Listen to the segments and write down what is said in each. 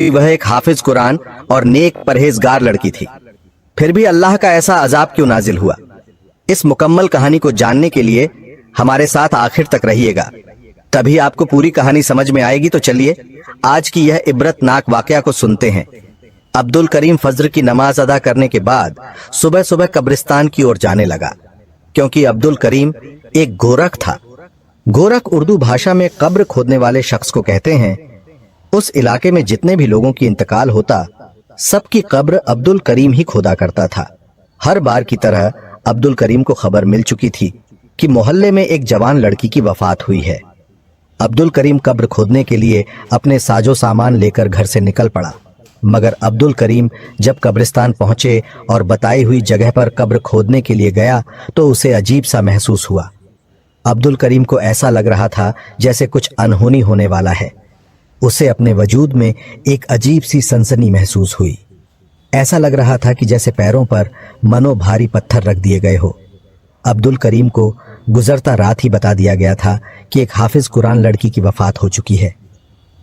वह एक हाफिज कुरान और नेक परहेजगार लड़की थी। फिर भी अल्लाह का ऐसा अजाब क्यों नाजिल हुआ? इस मुकम्मल कहानी को जानने के लिए हमारे साथ आखिर तक रहिएगा, तभी आपको पूरी कहानी समझ में आएगी। तो चलिए आज की यह इबरतनाक वाकया को सुनते हैं। अब्दुल करीम फज्र की नमाज अदा करने के बाद सुबह सुबह कब्रिस्तान की ओर जाने लगा, क्योंकि अब्दुल करीम एक गोरख था। गोरख उर्दू भाषा में कब्र खोदने वाले शख्स को कहते हैं। उस इलाके में जितने भी लोगों की इंतकाल होता, सबकी कब्र अब्दुल करीम ही खोदा करता था। हर बार की तरह अब्दुल करीम को खबर मिल चुकी थी कि मोहल्ले में एक जवान लड़की की वफात हुई है। अब्दुल करीम कब्र खोदने के लिए अपने साजो सामान लेकर घर से निकल पड़ा, मगर अब्दुल करीम जब कब्रिस्तान पहुंचे और बताई हुई जगह पर कब्र खोदने के लिए गया तो उसे अजीब सा महसूस हुआ। अब्दुल करीम को ऐसा लग रहा था जैसे कुछ अनहोनी होने वाला है। उसे अपने वजूद में एक अजीब सी सनसनी महसूस हुई। ऐसा लग रहा था कि जैसे पैरों पर मनो भारी पत्थर रख दिए गए हो। अब्दुल करीम को गुजरता रात ही बता दिया गया था कि एक हाफिज कुरान लड़की की वफात हो चुकी है।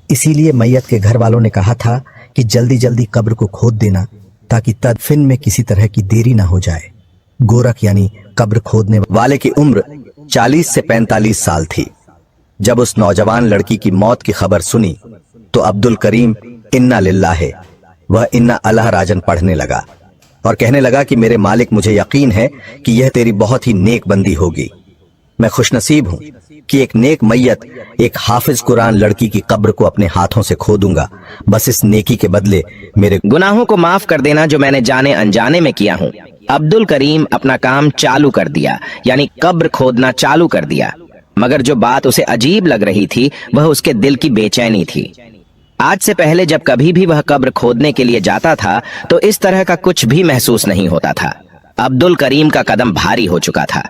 इसीलिए मैयत के घर वालों ने कहा था कि जल्दी जल्दी कब्र को खोद देना, ताकि तदफिन में किसी तरह की देरी ना हो जाए। गोरख यानी कब्र खोदने वाले की उम्र 40 से 45 साल थी। जब उस नौजवान लड़की की मौत की खबर सुनी तो अब्दुल करीम इन्ना लिल्लाह वह इन्ना अल्लाह राजन पढ़ने लगा और कहने लगा कि मेरे मालिक, मुझे यकीन है कि यह तेरी बहुत ही नेक बंदी होगी। मैं खुशनसीब हूं कि एक नेक मैयत, एक हाफिज कुरान लड़की की कब्र को अपने हाथों से खोदूंगा। बस इस नेकी के बदले मेरे गुनाहों को माफ कर देना जो मैंने जाने अनजाने में किया हूँ। अब्दुल करीम अपना काम चालू कर दिया, यानी कब्र खोदना चालू कर दिया। मगर जो बात उसे अजीब लग रही थी वह उसके दिल की बेचैनी थी। आज से पहले जब कभी भी वह कब्र खोदने के लिए जाता था तो इस तरह का कुछ भी महसूस नहीं होता था। अब्दुल करीम का कदम भारी हो चुका था।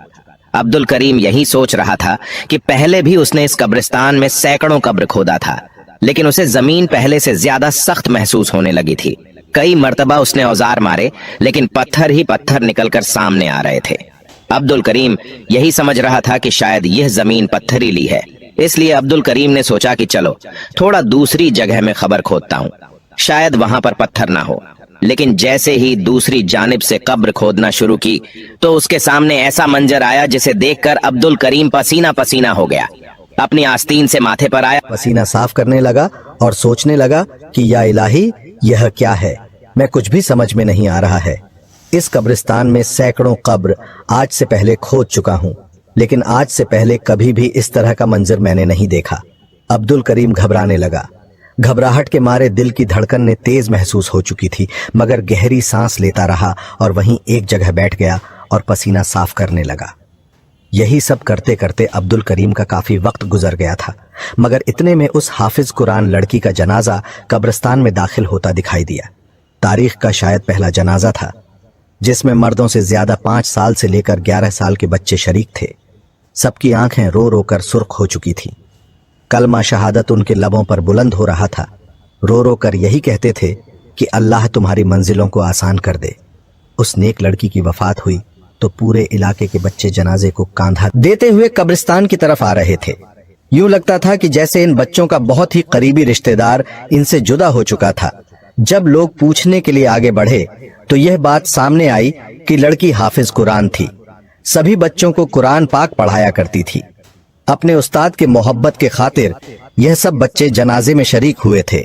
अब्दुल करीम यही सोच रहा था कि पहले भी उसने इस कब्रिस्तान में सैकड़ों कब्र खोदा था, लेकिन उसे जमीन पहले से ज्यादा सख्त महसूस होने लगी थी। कई मर्तबा उसने औजार मारे, लेकिन पत्थर ही पत्थर निकलकर सामने आ रहे थे। अब्दुल करीम यही समझ रहा था कि शायद यह जमीन पत्थरीली है। इसलिए अब्दुल करीम ने सोचा कि चलो थोड़ा दूसरी जगह में कब्र खोदता हूँ, शायद वहां पर पत्थर ना हो। लेकिन जैसे ही दूसरी जानिब से कब्र खोदना शुरू की तो उसके सामने ऐसा मंजर आया जिसे देखकर अब्दुल करीम पसीना पसीना हो गया। अपनी आस्तीन से माथे पर आया, पसीना साफ करने लगा और सोचने लगा कि या इलाही, यह क्या है? मैं कुछ भी समझ में नहीं आ रहा है। इस कब्रिस्तान में सैकड़ों कब्र आज से पहले खोद चुका हूँ, लेकिन आज से पहले कभी भी इस तरह का मंजर मैंने नहीं देखा। अब्दुल करीम घबराने लगा। घबराहट के मारे दिल की धड़कन ने तेज महसूस हो चुकी थी, मगर गहरी सांस लेता रहा और वहीं एक जगह बैठ गया और पसीना साफ करने लगा। यही सब करते करते अब्दुल करीम का काफी वक्त गुजर गया था, मगर इतने में उस हाफिज कुरान लड़की का जनाजा कब्रिस्तान में दाखिल होता दिखाई दिया। तारीख का शायद पहला जनाजा था, जिसमें मर्दों से ज्यादा 5 साल से लेकर 11 साल के बच्चे शरीक थे। सबकी आंखें रो रो कर सुर्ख हो चुकी थीं। कलमा शहादत उनके लबों पर बुलंद हो रहा था। रो रो कर यही कहते थे कि अल्लाह तुम्हारी मंजिलों को आसान कर दे। उस नेक लड़की की वफात हुई तो पूरे इलाके के बच्चे जनाजे को कांधा देते हुए कब्रिस्तान की तरफ आ रहे थे। यूं लगता था कि जैसे इन बच्चों का बहुत ही करीबी रिश्तेदार इनसे जुदा हो चुका था। जब लोग पूछने के लिए आगे बढ़े तो यह बात सामने आई कि लड़की हाफिज कुरान थी। सभी बच्चों को कुरान पाक पढ़ाया करती थी। अपने उस्ताद के मोहब्बत के खातिर यह सब बच्चे जनाजे में शरीक हुए थे।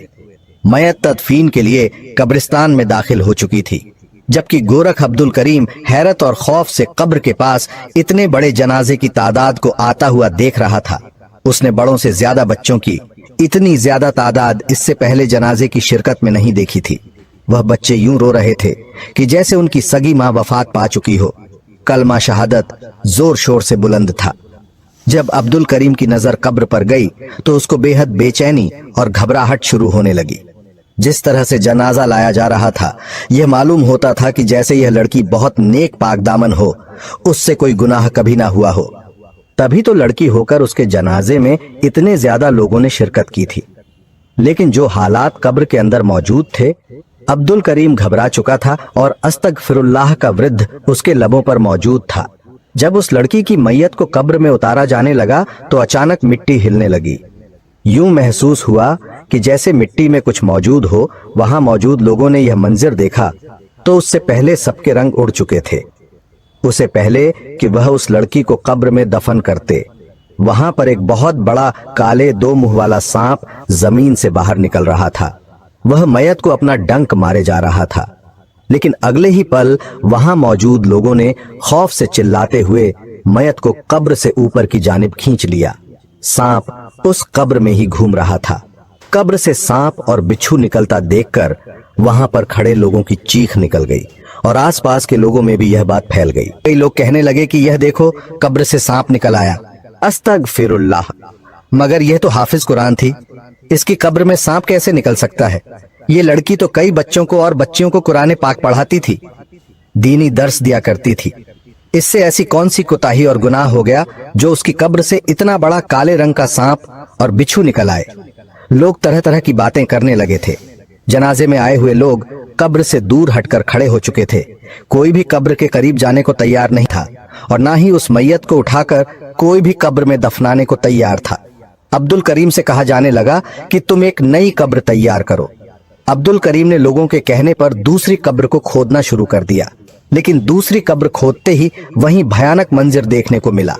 मैयत तदफीन के लिए कब्रिस्तान में दाखिल हो चुकी थी, जबकि गोरख अब्दुल करीम हैरत और खौफ से कब्र के पास इतने बड़े जनाजे की तादाद को आता हुआ देख रहा था। उसने बड़ों से ज्यादा बच्चों की इतनी ज्यादा तादाद इससे पहले जनाजे की शिरकत में नहीं देखी थी। वह बच्चे यूं रो रहे थे कि जैसे उनकी सगी मां वफात पा चुकी हो। कलमा शहादत जोर शोर से बुलंद था। जब अब्दुल करीम की नजर कब्र पर गई तो उसको बेहद बेचैनी और घबराहट शुरू होने लगी। जिस तरह से जनाजा लाया जा रहा था, यह मालूम होता था कि जैसे यह लड़की बहुत नेक पाक दामन हो, उससे कोई गुनाह कभी ना हुआ हो। तभी तो लड़की होकर उसके जनाजे में इतने ज्यादा लोगों ने शिरकत की थी। लेकिन जो हालात कब्र के अंदर मौजूद थे, अब्दुल करीम घबरा चुका था और अस्तगफिरुल्लाह का वृद्ध उसके लबों पर मौजूद था। जब उस लड़की की मैयत को कब्र में उतारा जाने लगा तो अचानक मिट्टी हिलने लगी। यूं महसूस हुआ कि जैसे मिट्टी में कुछ मौजूद हो, वहां मौजूद लोगों ने यह मंजर देखा तो उससे पहले सबके रंग उड़ चुके थे। उसे पहले कि वह उस लड़की को कब्र में दफन करते, वहां पर एक बहुत बड़ा काले दो मुंह वाला सांप जमीन से बाहर निकल रहा था। वह मैयत को अपना डंक मारे जा रहा था, लेकिन अगले ही पल वहां मौजूद लोगों ने खौफ से चिल्लाते हुए मैयत को कब्र से ऊपर की जानिब खींच लिया। सांप उस कब्र में ही घूम रहा था। कब्र से सांप और बिच्छू निकलता देखकर वहां पर खड़े लोगों की चीख निकल गई और आसपास के लोगों में भी यह बात फैल गई। कई लोग कहने लगे कि यह देखो, कब्र से सांप निकल आया। अस्तगफिरुल्लाह, मगर यह तो हाफिज कुरान थी, इसकी कब्र में सांप कैसे निकल सकता है? ये लड़की तो कई बच्चों को और बच्चियों को कुरान पाक पढ़ाती थी, दीनी दर्स दिया करती थी। इससे ऐसी कौन सी कोताही और गुनाह हो गया जो उसकी कब्र से इतना बड़ा काले रंग का सांप और बिच्छू निकल आए? लोग तरह तरह की बातें करने लगे थे। जनाजे में आए हुए लोग कब्र से दूर हटकर खड़े हो चुके थे। कोई भी कब्र के करीब जाने को तैयार नहीं था और ना ही उस मैयत को उठाकर कोई भी कब्र में दफनाने को तैयार था। अब्दुल करीम से कहा जाने लगा कि तुम एक नई कब्र तैयार करो। अब्दुल करीम ने लोगों के कहने पर दूसरी कब्र को खोदना शुरू कर दिया, लेकिन दूसरी कब्र खोदते ही वहीं भयानक मंजर देखने को मिला।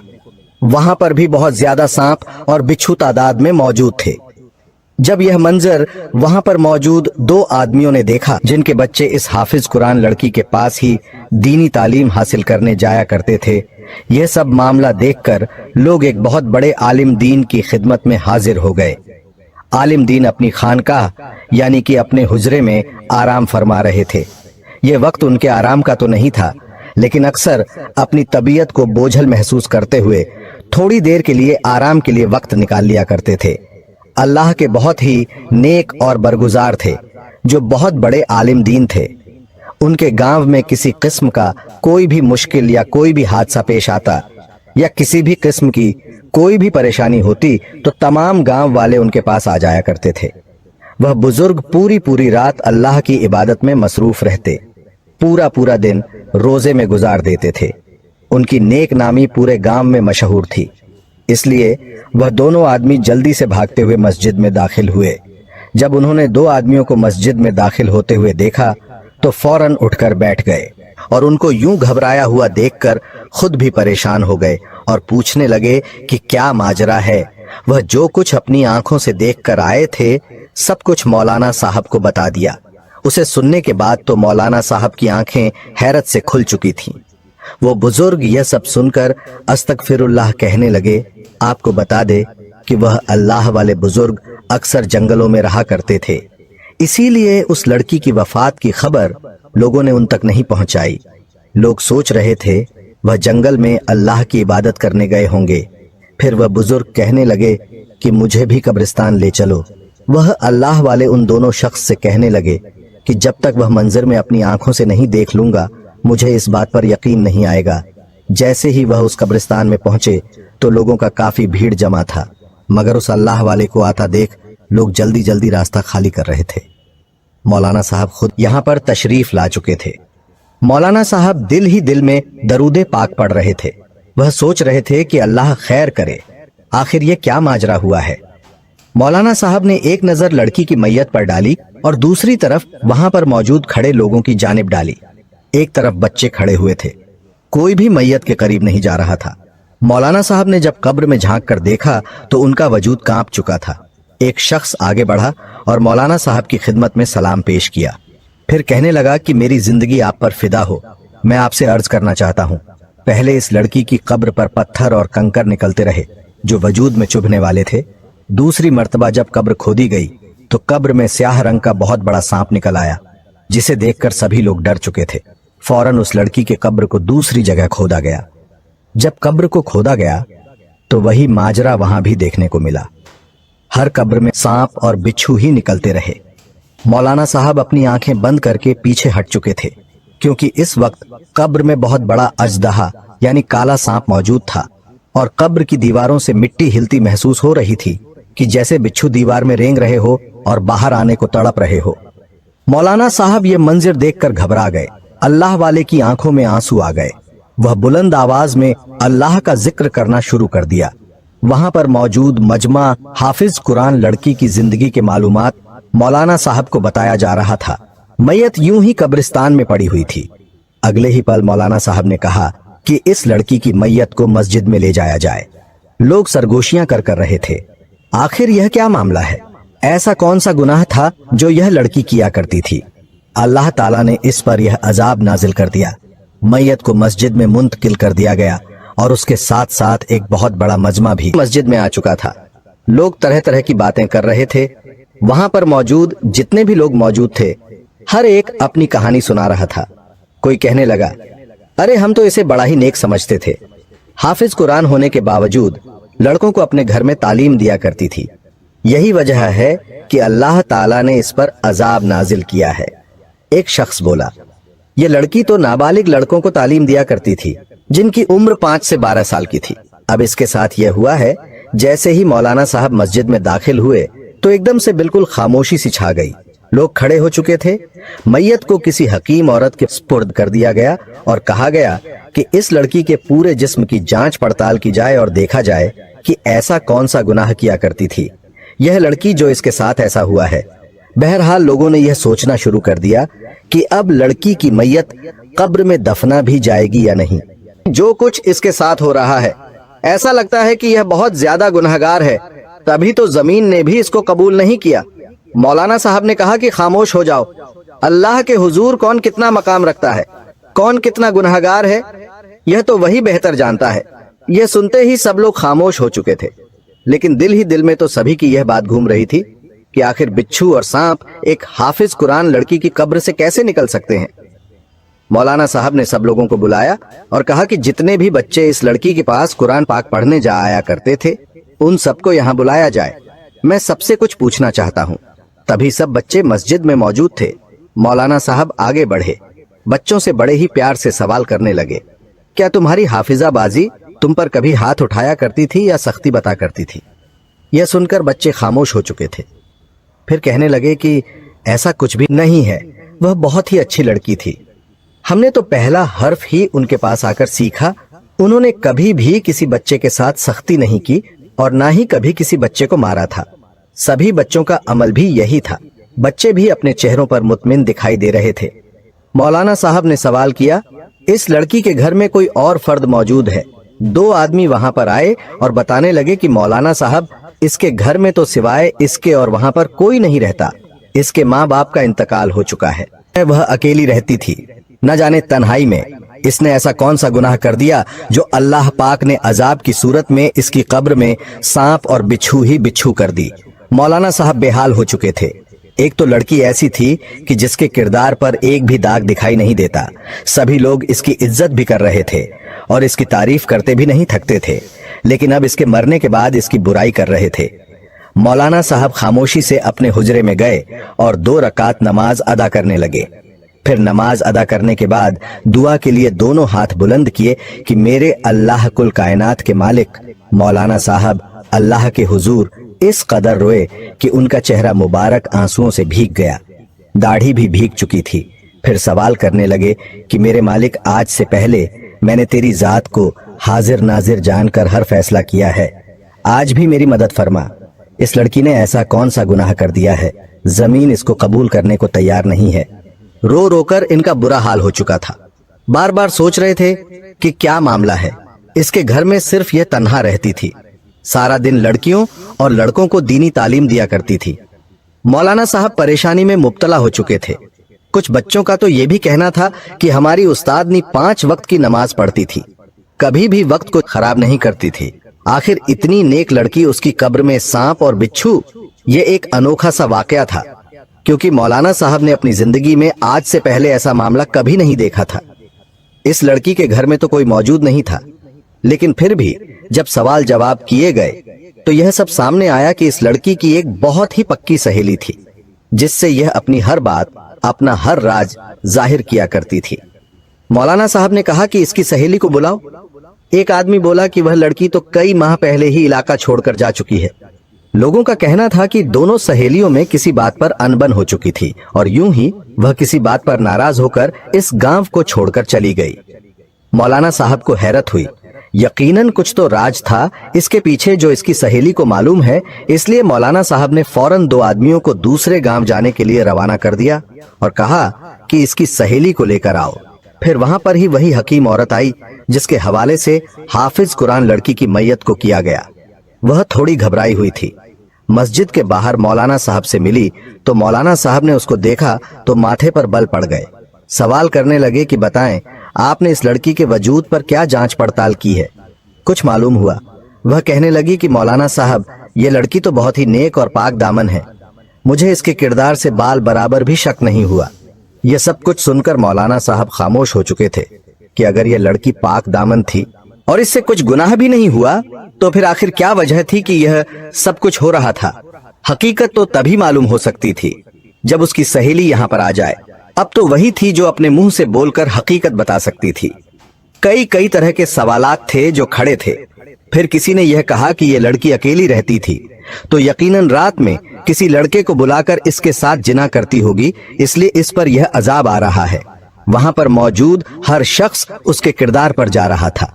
वहां पर भी बहुत ज्यादा सांप और बिच्छू तादाद में मौजूद थे। जब यह मंजर वहां पर मौजूद दो आदमियों ने देखा, जिनके बच्चे इस हाफिज कुरान लड़की के पास ही दीनी तालीम हासिल करने जाया करते थे, यह सब मामला देखकर लोग एक बहुत बड़े आलिम दीन की खिदमत में हाजिर हो गए। आलिम दीन अपनी खानकाह यानी कि अपने हुजरे में आराम फरमा रहे थे। यह वक्त उनके आराम का तो नहीं था, लेकिन अक्सर अपनी तबीयत को बोझल महसूस करते हुए थोड़ी देर के लिए आराम के लिए वक्त निकाल लिया करते थे। अल्लाह के बहुत ही नेक और बरगुजार थे, जो बहुत बड़े आलिम दीन थे। उनके गांव में किसी किस्म का कोई भी मुश्किल या कोई भी हादसा पेश आता या किसी भी किस्म की कोई भी परेशानी होती तो तमाम गांव वाले उनके पास आ जाया करते थे। वह बुजुर्ग पूरी पूरी रात अल्लाह की इबादत में मसरूफ रहते, पूरा पूरा दिन रोजे में गुजार देते थे। उनकी नेक नामी पूरे गांव में मशहूर थी, इसलिए वह दोनों आदमी जल्दी से भागते हुए मस्जिद में दाखिल हुए। जब उन्होंने दो आदमियों को मस्जिद में दाखिल होते हुए देखा तो फौरन उठकर बैठ गए और उनको यूं घबराया हुआ देखकर खुद भी परेशान हो गए और पूछने लगे कि क्या माजरा है। वह जो कुछ अपनी आंखों से देखकर आए थे सब कुछ मौलाना साहब को बता दिया। उसे सुनने के बाद तो मौलाना साहब की आंखें हैरत से खुल चुकी थीं। वो बुजुर्ग यह सब सुनकर अस्तगफिरुल्लाह कहने लगे, आपको बता दे कि वह अल्लाह वाले बुजुर्ग अक्सर जंगलों में रहा करते थे, इसीलिए उस लड़की की वफात की खबर लोगों ने उन तक नहीं पहुंचाई। लोग सोच रहे थे वह जंगल में अल्लाह की इबादत करने गए होंगे। फिर वह बुजुर्ग कहने लगे कि मुझे भी कब्रिस्तान ले चलो। वह अल्लाह वाले उन दोनों शख्स से कहने लगे कि जब तक वह मंजर में अपनी आंखों से नहीं देख लूंगा मुझे इस बात पर यकीन नहीं आएगा। जैसे ही वह उस कब्रिस्तान में पहुंचे तो लोगों का काफी भीड़ जमा था, मगर उस अल्लाह वाले को आता देख लोग जल्दी जल्दी रास्ता खाली कर रहे थे। मौलाना साहब खुद यहाँ पर तशरीफ ला चुके थे। मौलाना साहब दिल ही दिल में दरूदे पाक पढ़ रहे थे। वह सोच रहे थे कि अल्लाह खैर करे, आखिर ये क्या माजरा हुआ है। मौलाना साहब ने एक नजर लड़की की मैयत पर डाली और दूसरी तरफ वहां पर मौजूद खड़े लोगों की जानिब डाली। एक तरफ बच्चे खड़े हुए थे, कोई भी मैयत के करीब नहीं जा रहा था। मौलाना साहब ने जब कब्र में झांक कर देखा तो उनका वजूद कांप चुका था। एक शख्स आगे बढ़ा और मौलाना साहब की खिदमत में सलाम पेश किया। फिर कहने लगा कि मेरी जिंदगी आप पर फिदा हो, मैं आपसे अर्ज करना चाहता हूँ। पहले इस लड़की की कब्र पर पत्थर और कंकर निकलते रहे जो वजूद में चुभने वाले थे। दूसरी मर्तबा जब कब्र खोदी गई तो कब्र में स्याह रंग का बहुत बड़ा सांप निकल आया, जिसे देखकर सभी लोग डर चुके थे। फौरन उस लड़की के कब्र को दूसरी जगह खोदा गया। जब कब्र को खोदा गया तो वही माजरा वहां भी देखने को मिला। हर कब्र में सांप और बिच्छू ही निकलते रहे। मौलाना साहब अपनी आंखें बंद करके पीछे हट चुके थे, क्योंकि इस वक्त कब्र में बहुत बड़ा अजदहा यानी काला सांप मौजूद था और कब्र की दीवारों से मिट्टी हिलती महसूस हो रही थी कि जैसे बिच्छू दीवार में रेंग रहे हो और बाहर आने को तड़प रहे हो। मौलाना साहब ये मंजर देखकर घबरा गए। अल्लाह वाले की आंखों में आंसू आ गए। वह बुलंद आवाज में अल्लाह का जिक्र करना शुरू कर दिया। वहां पर मौजूद मजमा हाफिज कुरान लड़की की जिंदगी के मालूमात मौलाना साहब को बताया जा रहा था। मैयत यूं ही कब्रिस्तान में पड़ी हुई थी। अगले ही पल मौलाना साहब ने कहा कि इस लड़की की मैयत को मस्जिद में ले जाया जाए। लोग सरगोशियां कर रहे थे। आखिर यह क्या मामला है? ऐसा कौन सा गुनाह था जो यह लड़की किया करती थी? अल्लाह ताला ने इस पर यह अजाब नाजिल कर दिया। मैयत को मस्जिद में मुंतकिल कर दिया गया और उसके साथ साथ एक बहुत बड़ा मजमा भी मस्जिद में आ चुका था। लोग तरह तरह की बातें कर रहे थे। वहां पर मौजूद जितने भी लोग मौजूद थे, हर एक अपनी कहानी सुना रहा था। कोई कहने लगा, अरे हम तो इसे बड़ा ही नेक समझते थे। हाफिज कुरान होने के बावजूद लड़कों को अपने घर में तालीम दिया करती थी। यही वजह है कि अल्लाह ताला ने इस पर अजाब नाजिल किया है। एक शख्स बोला, ये लड़की तो नाबालिग लड़कों को तालीम दिया करती थी जिनकी उम्र 5 से 12 साल की थी। अब इसके साथ यह हुआ है, जैसे ही मौलाना साहब मस्जिद में दाखिल हुए तो एकदम से बिल्कुल खामोशी सी छा गई। लोग खड़े हो चुके थे। मैयत को किसी हकीम औरत के सुपुर्द कर दिया गया और कहा गया कि इस लड़की के पूरे जिस्म की जांच पड़ताल की जाए और देखा जाए कि ऐसा कौन सा गुनाह किया करती थी यह लड़की जो इसके साथ ऐसा हुआ है। बहरहाल लोगों ने यह सोचना शुरू कर दिया कि अब लड़की की मैयत कब्र में दफना भी जाएगी या नहीं। जो कुछ इसके साथ हो रहा है, ऐसा लगता है कि यह बहुत ज्यादा गुनहगार है, तभी तो जमीन ने भी इसको कबूल नहीं किया। मौलाना साहब ने कहा कि खामोश हो जाओ। अल्लाह के हुजूर कौन कितना मकाम रखता है, कौन कितना गुनहगार है, यह तो वही बेहतर जानता है। यह सुनते ही सब लोग खामोश हो चुके थे। लेकिन दिल ही दिल में तो सभी की यह बात घूम रही थी कि आखिर बिच्छू और सांप एक हाफिज कुरान लड़की की कब्र से कैसे निकल सकते हैं। मौलाना साहब ने सब लोगों को बुलाया और कहा कि जितने भी बच्चे इस लड़की के पास कुरान पाक पढ़ने जा आया करते थे, उन सबको यहाँ बुलाया जाए। मैं सबसे कुछ पूछना चाहता हूँ। तभी सब बच्चे मस्जिद में मौजूद थे। मौलाना साहब आगे बढ़े, बच्चों से बड़े ही प्यार से सवाल करने लगे, क्या तुम्हारी हाफिजा बाजी तुम पर कभी हाथ उठाया करती थी या सख्ती बता करती थी? यह सुनकर बच्चे खामोश हो चुके थे। फिर कहने लगे कि ऐसा कुछ भी नहीं है, वह बहुत ही अच्छी लड़की थी। हमने तो पहला हर्फ ही उनके पास आकर सीखा। उन्होंने कभी भी किसी बच्चे के साथ सख्ती नहीं की और ना ही कभी किसी बच्चे को मारा था। सभी बच्चों का अमल भी यही था। बच्चे भी अपने चेहरों पर मुतमिन दिखाई दे रहे थे। मौलाना साहब ने सवाल किया, इस लड़की के घर में कोई और फर्द मौजूद है? 2 आदमी वहां पर आए और बताने लगे कि मौलाना साहब, इसके घर में तो सिवाय इसके और वहां पर कोई नहीं रहता। इसके माँ बाप का इंतकाल हो चुका है। वह अकेली रहती थी। न जाने तन्हाई में इसने ऐसा कौन सा गुनाह कर दिया जो अल्लाह पाक ने अजाब की सूरत में इसकी कब्र में सांप और बिच्छू ही बिच्छू कर दी। मौलाना साहब बेहाल हो चुके थे। एक तो लड़की ऐसी थी कि जिसके किरदार पर एक भी दाग दिखाई नहीं देता। सभी लोग इसकी इज्जत भी कर रहे थे और इसकी तारीफ करते भी नहीं थकते थे, लेकिन अब इसके मरने के बाद इसकी बुराई कर रहे थे। मौलाना साहब खामोशी से अपने हुजरे में गए और 2 रकात नमाज अदा करने लगे। फिर नमाज अदा करने के बाद दुआ के लिए दोनों हाथ बुलंद किए कि मेरे अल्लाह कुल कायनात के मालिक। मौलाना साहब अल्लाह के हुजूर इस कदर रोए कि उनका चेहरा मुबारक आंसुओं से भीग गया, दाढ़ी भी भीग चुकी थी। फिर सवाल करने लगे कि मेरे मालिक, आज से पहले मैंने तेरी जात को हाजिर नाजिर जानकर हर फैसला किया है। आज भी मेरी मदद फरमा। इस लड़की ने ऐसा कौन सा गुनाह कर दिया है, जमीन इसको कबूल करने को तैयार नहीं है। रो रोकर इनका बुरा हाल हो चुका था। बार बार सोच रहे थे कि क्या मामला है। इसके घर में सिर्फ यह तन्हा रहती थी। सारा दिन लड़कियों और लड़कों को दीनी तालीम दिया करती थी। मौलाना साहब परेशानी में मुब्तला हो चुके थे। कुछ बच्चों का तो यह भी कहना था कि हमारी उस्तादनी 5 वक्त की नमाज पढ़ती थी, कभी भी वक्त को खराब नहीं करती थी। आखिर इतनी नेक लड़की, उसकी कब्र में सांप और बिच्छू, ये एक अनोखा सा वाकया था, क्योंकि मौलाना साहब ने अपनी जिंदगी में आज से पहले ऐसा मामला कभी नहीं देखा था। इस लड़की के घर में तो कोई मौजूद नहीं था, लेकिन फिर भी जब सवाल जवाब किए गए तो यह सब सामने आया कि इस लड़की की एक बहुत ही पक्की सहेली थी, जिससे यह अपनी हर बात, अपना हर राज जाहिर किया करती थी। मौलाना साहब ने कहा कि इसकी सहेली को बुलाओ। एक आदमी बोला कि वह लड़की तो कई माह पहले ही इलाका छोड़कर जा चुकी है। लोगों का कहना था कि दोनों सहेलियों में किसी बात पर अनबन हो चुकी थी और यूं ही वह किसी बात पर नाराज होकर इस गांव को छोड़कर चली गई। मौलाना साहब को हैरत हुई यकीनन कुछ तो राज था इसके पीछे जो इसकी सहेली को मालूम है, इसलिए मौलाना साहब ने फौरन 2 आदमियों को दूसरे गांव जाने के लिए रवाना कर दिया और कहा कि इसकी सहेली को लेकर आओ। फिर वहां पर ही वही हकीम औरत आई जिसके हवाले से हाफिज कुरान लड़की की मैयत को किया गया। वह थोड़ी घबराई हुई थी। मस्जिद के बाहर मौलाना साहब से मिली तो मौलाना साहब ने उसको देखा तो माथे पर बल पड़ गए। सवाल करने लगे कि बताएं, आपने इस लड़की के वजूद पर क्या जांच पड़ताल की है? कुछ मालूम हुआ? वह कहने लगी कि मौलाना साहब, ये लड़की तो बहुत ही नेक और पाक दामन है। मुझे इसके किरदार से बाल बराबर भी शक नहीं हुआ। यह सब कुछ सुनकर मौलाना साहब खामोश हो चुके थे कि अगर यह लड़की पाक दामन थी और इससे कुछ गुनाह भी नहीं हुआ तो फिर आखिर क्या वजह थी कि यह सब कुछ हो रहा था? हकीकत तो तभी मालूम हो सकती थी जब उसकी सहेली यहाँ पर आ जाए। अब तो वही थी जो अपने मुंह से बोलकर हकीकत बता सकती थी। कई तरह के सवालात थे जो खड़े थे। फिर किसी ने यह कहा कि यह लड़की अकेली रहती थी तो यकीनन रात में किसी लड़के को बुलाकर इसके साथ जिना करती होगी, इसलिए इस पर यह अजाब आ रहा है। वहां पर मौजूद हर शख्स उसके किरदार पर जा रहा था।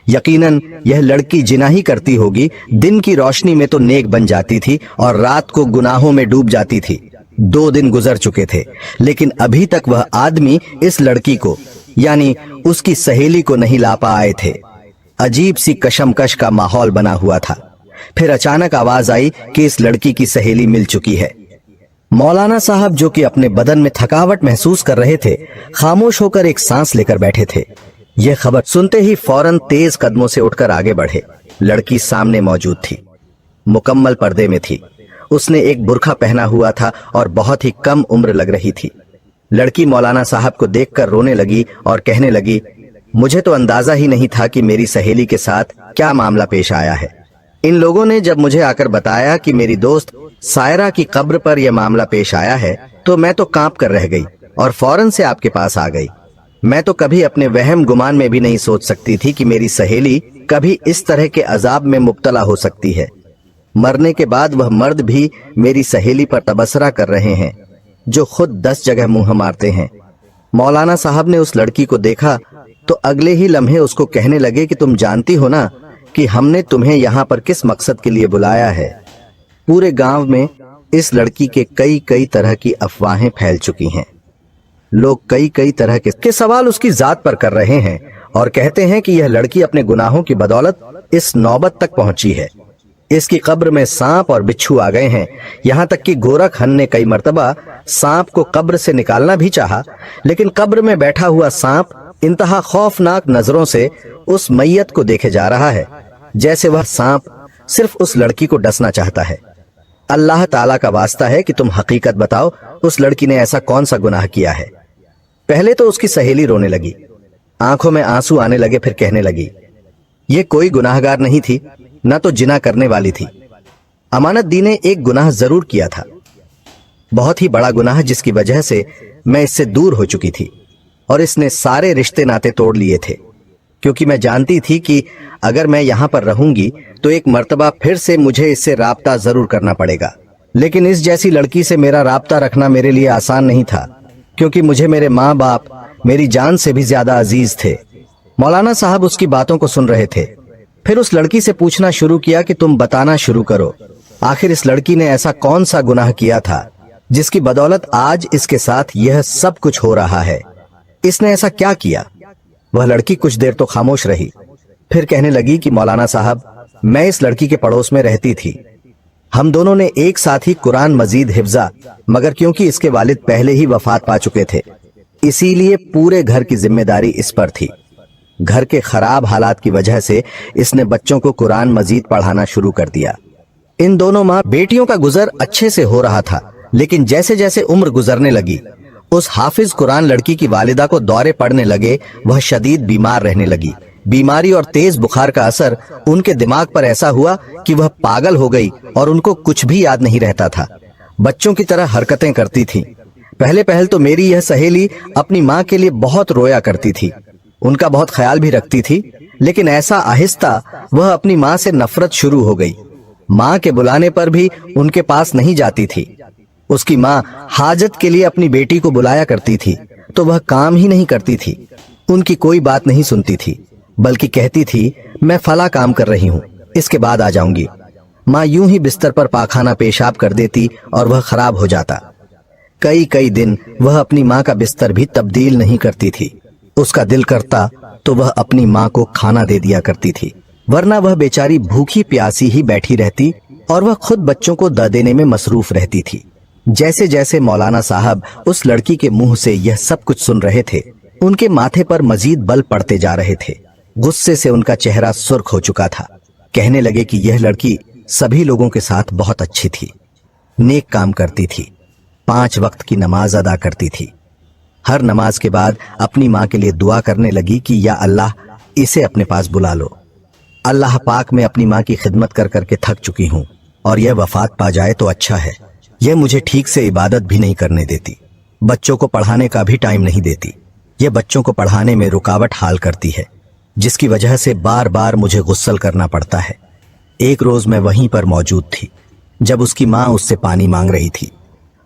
यकीनन यह लड़की जिना ही करती होगी। दिन की रोशनी में तो नेक बन जाती थी और रात को गुनाहों में डूब जाती थी। 2 दिन गुजर चुके थे लेकिन अभी तक वह आदमी इस लड़की को यानी उसकी सहेली को नहीं ला पाए थे। अजीब सी कशमकश का माहौल बना हुआ था। फिर अचानक आवाज आई कि इस लड़की की सहेली मिल चुकी है। मौलाना साहब जो कि अपने बदन में थकावट महसूस कर रहे थे, खामोश होकर एक सांस लेकर बैठे थे। यह खबर सुनते ही फौरन तेज कदमों से उठकर आगे बढ़े। लड़की सामने मौजूद थी, मुकम्मल पर्दे में थी। उसने एक बुर्खा पहना हुआ था और बहुत ही कम उम्र लग रही थी। लड़की मौलाना साहब को देखकर रोने लगी और कहने लगी, मुझे तो अंदाजा ही नहीं था कि मेरी सहेली के साथ क्या मामला पेश आया है। इन लोगों ने जब मुझे आकर बताया कि मेरी दोस्त सायरा की कब्र पर यह मामला पेश आया है तो मैं तो कांप कर रह गई और फौरन से आपके पास आ गई। मैं तो कभी अपने वहम गुमान में भी नहीं सोच सकती थी कि मेरी सहेली कभी इस तरह के अजाब में मुब्तला हो सकती है। मरने के बाद वह मर्द भी मेरी सहेली पर तबसरा कर रहे हैं जो खुद 10 जगह मुंह मारते हैं। मौलाना साहब ने उस लड़की को देखा तो अगले ही लम्हे उसको कहने लगे कि तुम जानती हो ना कि हमने तुम्हें यहाँ पर किस मकसद के लिए बुलाया है। पूरे गांव में इस लड़की के कई तरह की अफवाहें फैल चुकी हैं। लोग कई तरह के सवाल उसकी जात पर कर रहे हैं और कहते हैं कि यह लड़की अपने गुनाहों की बदौलत इस नौबत तक पहुंची है। इसकी कब्र में सांप और बिच्छू आ गए हैं। यहाँ तक कि गोरखहन ने कई मर्तबा सांप को कब्र से निकालना भी चाहा, लेकिन कब्र में बैठा हुआ सांप इंतहा खौफनाक नजरों से उस मैयत को देखे जा रहा है, जैसे वह सांप सिर्फ उस लड़की को डसना चाहता है। अल्लाह ताला का वास्ता है कि तुम हकीकत बताओ, उस लड़की ने ऐसा कौन सा गुनाह किया है? पहले तो उसकी सहेली रोने लगी, आंखों में आंसू आने लगे। फिर कहने लगी, ये कोई गुनाहगार नहीं थी, न तो जिना करने वाली थी। अमानत दी ने एक गुनाह जरूर किया था, बहुत ही बड़ा गुनाह, जिसकी वजह से मैं इससे दूर हो चुकी थी और इसने सारे रिश्ते नाते तोड़ लिए थे, क्योंकि मैं जानती थी कि अगर मैं यहाँ पर रहूंगी तो एक मर्तबा फिर से मुझे इससे राब्ता जरूर करना पड़ेगा। लेकिन इस जैसी लड़की से मेरा राब्ता रखना मेरे लिए आसान नहीं था, क्योंकि मुझे मेरे माँ बाप मेरी जान से भी ज्यादा अजीज थे। मौलाना साहब उसकी बातों को सुन रहे थे। फिर उस लड़की से पूछना शुरू किया कि तुम बताना शुरू करो, आखिर इस लड़की ने ऐसा कौन सा गुनाह किया था जिसकी बदौलत आज इसके साथ यह सब कुछ हो रहा है? इसने ऐसा क्या किया? वह लड़की कुछ देर तो खामोश रही, फिर कहने लगी कि मौलाना साहब, मैं इस लड़की के पड़ोस में रहती थी। हम दोनों ने एक साथ ही कुरान मजीद हिफ्जा, मगर क्योंकि इसके वालिद पहले ही वफात पा चुके थे, इसीलिए पूरे घर की जिम्मेदारी इस पर थी। घर के खराब हालात की वजह से इसने बच्चों को कुरान मजीद पढ़ाना शुरू कर दिया। इन दोनों माँ बेटियों का गुजर अच्छे से हो रहा था, लेकिन जैसे जैसे उम्र गुजरने लगी, उस हाफिज कुरान लड़की की वालिदा को दौरे पड़ने लगे। वह शदीद बीमार रहने लगी। बीमारी और तेज बुखार का असर उनके दिमाग पर ऐसा हुआ कि वह पागल हो गई और उनको कुछ भी याद नहीं रहता था। बच्चों की तरह हरकतें करती थी। पहले तो मेरी यह सहेली अपनी माँ के लिए बहुत रोया करती थी, उनका बहुत ख्याल भी रखती थी, लेकिन ऐसा आहिस्ता वह अपनी माँ से नफरत शुरू हो गई। माँ के बुलाने पर भी उनके पास नहीं जाती थी। उसकी माँ हाजत के लिए अपनी बेटी को बुलाया करती थी तो वह काम ही नहीं करती थी, उनकी कोई बात नहीं सुनती थी। बल्कि कहती थी मैं फला काम कर रही हूँ, इसके बाद आ जाऊंगी। माँ यूं ही बिस्तर पर पाखाना पेशाब कर देती और वह खराब हो जाता। कई कई दिन वह अपनी माँ का बिस्तर भी तब्दील नहीं करती थी। उसका दिल करता तो वह अपनी माँ को खाना दे दिया करती थी, वरना वह बेचारी भूखी प्यासी ही बैठी रहती और वह खुद बच्चों को द देने में मसरूफ रहती थी। जैसे जैसे मौलाना साहब उस लड़की के मुंह से यह सब कुछ सुन रहे थे, उनके माथे पर मजीद बल पड़ते जा रहे थे। गुस्से से उनका चेहरा सुर्ख हो चुका था। कहने लगे कि यह लड़की सभी लोगों के साथ बहुत अच्छी थी, नेक काम करती थी, 5 वक्त की नमाज अदा करती थी। हर नमाज के बाद अपनी माँ के लिए दुआ करने लगी कि या अल्लाह इसे अपने पास बुला लो। अल्लाह पाक में अपनी माँ की खिदमत कर करके थक चुकी हूँ और यह वफात पा जाए तो अच्छा है। यह मुझे ठीक से इबादत भी नहीं करने देती, बच्चों को पढ़ाने का भी टाइम नहीं देती। यह बच्चों को पढ़ाने में रुकावट हाल करती है, जिसकी वजह से बार बार मुझे गुस्सल करना पड़ता है। एक रोज मैं वहीं पर मौजूद थी जब उसकी माँ उससे पानी मांग रही थी।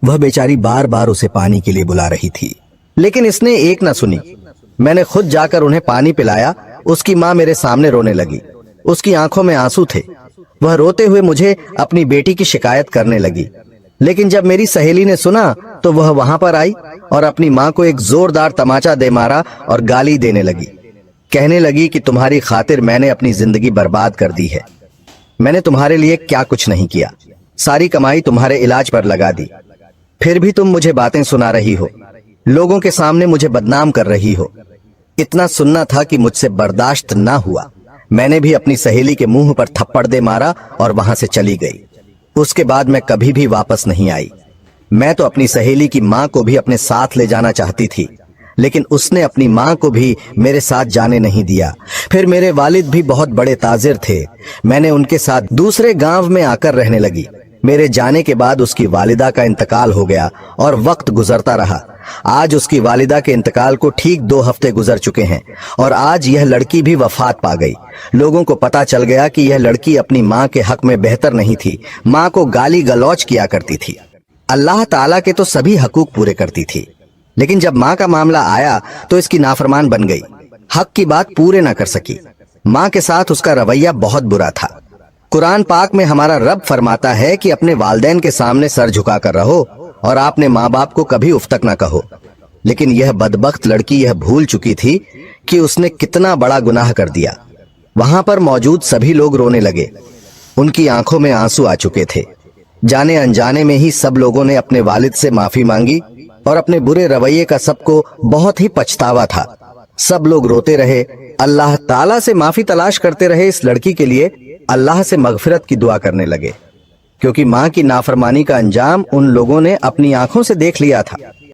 वह बेचारी बार बार उसे पानी के लिए बुला रही थी, लेकिन इसने एक न सुनी। मैंने खुद जाकर उन्हें पानी पिलाया। उसकी माँ मेरे सामने रोने लगी, उसकी आंखों में आंसू थे। वह रोते हुए मुझे अपनी बेटी की शिकायत करने लगी। लेकिन जब मेरी सहेली ने सुना तो वह वहां पर आई और अपनी माँ को एक जोरदार तमाचा दे मारा और गाली देने लगी। कहने लगी कि तुम्हारी खातिर मैंने अपनी जिंदगी बर्बाद कर दी है। मैंने तुम्हारे लिए क्या कुछ नहीं किया, सारी कमाई तुम्हारे इलाज पर लगा दी, फिर भी तुम मुझे बातें सुना रही हो, लोगों के सामने मुझे बदनाम कर रही हो। इतना सुनना था कि मुझसे बर्दाश्त ना हुआ। मैंने भी अपनी सहेली के मुंह पर थप्पड़ दे मारा और वहां से चली गई। उसके बाद मैं कभी भी वापस नहीं आई। मैं तो अपनी सहेली की माँ को भी अपने साथ ले जाना चाहती थी, लेकिन उसने अपनी माँ को भी मेरे साथ जाने नहीं दिया। फिर मेरे वालिद भी बहुत बड़े ताजिर थे, मैंने उनके साथ दूसरे गांव में आकर रहने लगी। मेरे जाने के बाद उसकी वालिदा का इंतकाल हो गया और वक्त गुजरता रहा। आज उसकी वालिदा के इंतकाल को ठीक 2 हफ्ते गुजर चुके हैं और आज यह लड़की भी वफात पा गई। लोगों को पता चल गया कि यह लड़की अपनी माँ के हक में बेहतर नहीं थी, माँ को गाली गलौज किया करती थी। अल्लाह ताला के तो सभी हकूक पूरे करती थी, लेकिन जब माँ का मामला आया तो इसकी नाफरमान बन गई, हक की बात पूरे न कर सकी। माँ के साथ उसका रवैया बहुत बुरा था। कुरान पाक में हमारा रब फरमाता है कि अपने वालिदैन के सामने सर झुका कर रहो और आपने माँ बाप को कभी उफ तक न कहो। लेकिन यह बदबख्त लड़की यह भूल चुकी थी कि उसने कितना बड़ा गुनाह कर दिया। वहां पर मौजूद सभी लोग रोने लगे, उनकी आंखों में आंसू आ चुके थे। जाने अनजाने में ही सब लोगों ने अपने वालिद से माफी मांगी और अपने बुरे रवैये का सबको बहुत ही पछतावा था। सब लोग रोते रहे, अल्लाह ताला से माफी तलाश करते रहे। इस लड़की के लिए अल्लाह से मगफिरत की दुआ करने लगे, क्योंकि माँ की नाफरमानी का अंजाम उन लोगों ने अपनी आंखों से देख लिया था।